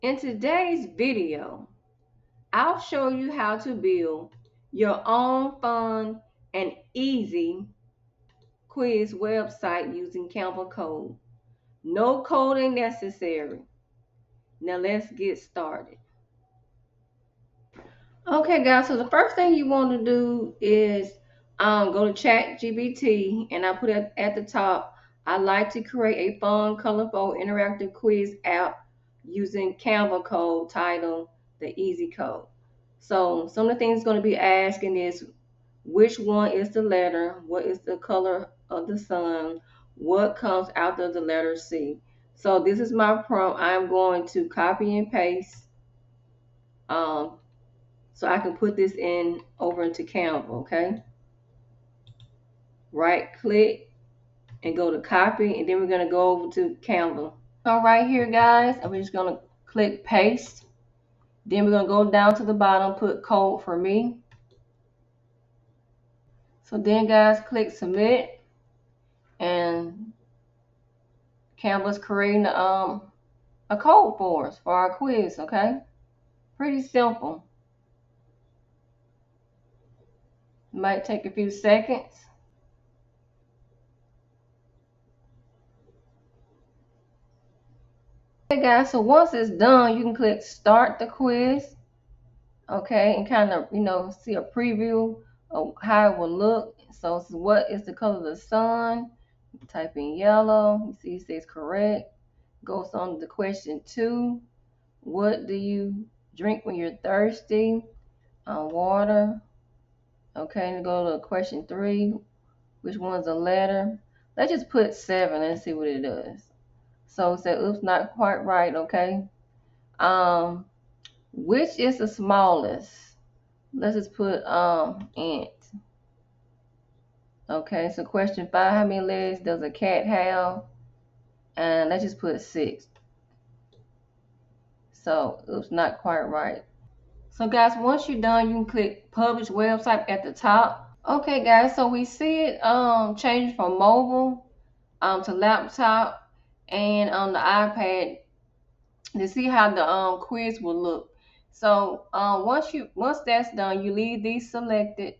In today's video, I'll show you how to build your own fun and easy quiz website using Canva Code. No coding necessary. Now let's get started. Okay guys, so the first thing you want to do is go to ChatGPT, and I put it at the top. I like to create a fun, colorful, interactive quiz app using Canva Code titled the Easy Code. So some of the things it's going to be asking is which one is the letter, what is the color of the sun, what comes after the letter C. So this is my prompt. I'm going to copy and paste um, so I can put this in over into Canva, okay? Right click and go to copy, and then we're gonna go over to Canva. All right here guys, I'm just gonna click paste. Then we're gonna go down to the bottom, put code for me. So then guys, click submit, and Canva's creating a code for us for our quiz, okay? Pretty simple. Might take a few seconds. Okay guys, so once it's done, you can click start the quiz, okay, and kind of see a preview of how it will look. So what is the color of the sun? Type in yellow. You see it says correct. Goes on to question 2. What do you drink when you're thirsty? Water. Okay, and go to question 3. Which one's a letter? Let's just put 7 and see what it does. So it said, oops, not quite right. Okay. Which is the smallest? Let's just put ant. Okay, so question 5, how many legs does a cat have? And let's just put 6. So oops, not quite right. So guys, once you're done, you can click publish website at the top. Okay guys, so we see it change from mobile to laptop and on the iPad to see how the quiz will look. So once that's done, you leave these selected.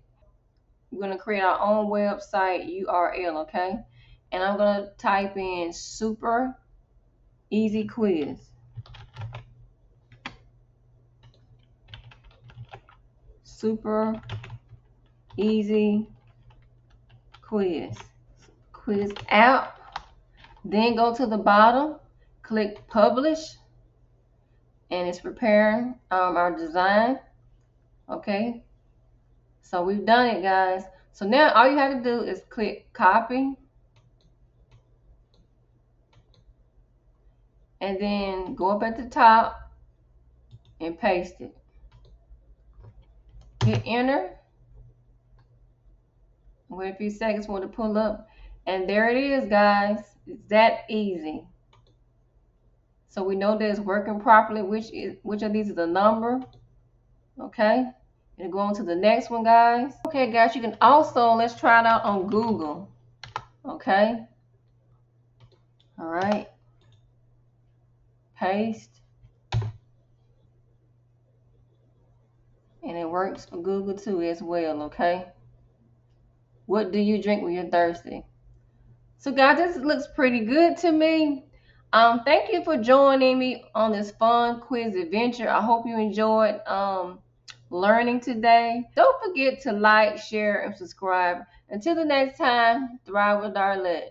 We're going to create our own website URL, okay? And I'm going to type in super easy quiz. Super easy quiz. Quiz app. Then go to the bottom, click publish, and it's preparing our design. Okay, so we've done it guys. So now all you have to do is click copy, and then go up at the top and paste it. Hit enter. Wait a few seconds for it to pull up, and there it is guys. It's that easy. So we know that it's working properly. Which of these is a number? Okay, and go on to the next one guys. Okay guys, you can also, let's try it out on Google. Okay, all right, paste, and it works for Google too as well. Okay, what do you drink when you're thirsty? So guys, this looks pretty good to me. Thank you for joining me on this fun quiz adventure. I hope you enjoyed learning today. Don't forget to like, share, and subscribe. Until the next time, thrive with Darlette.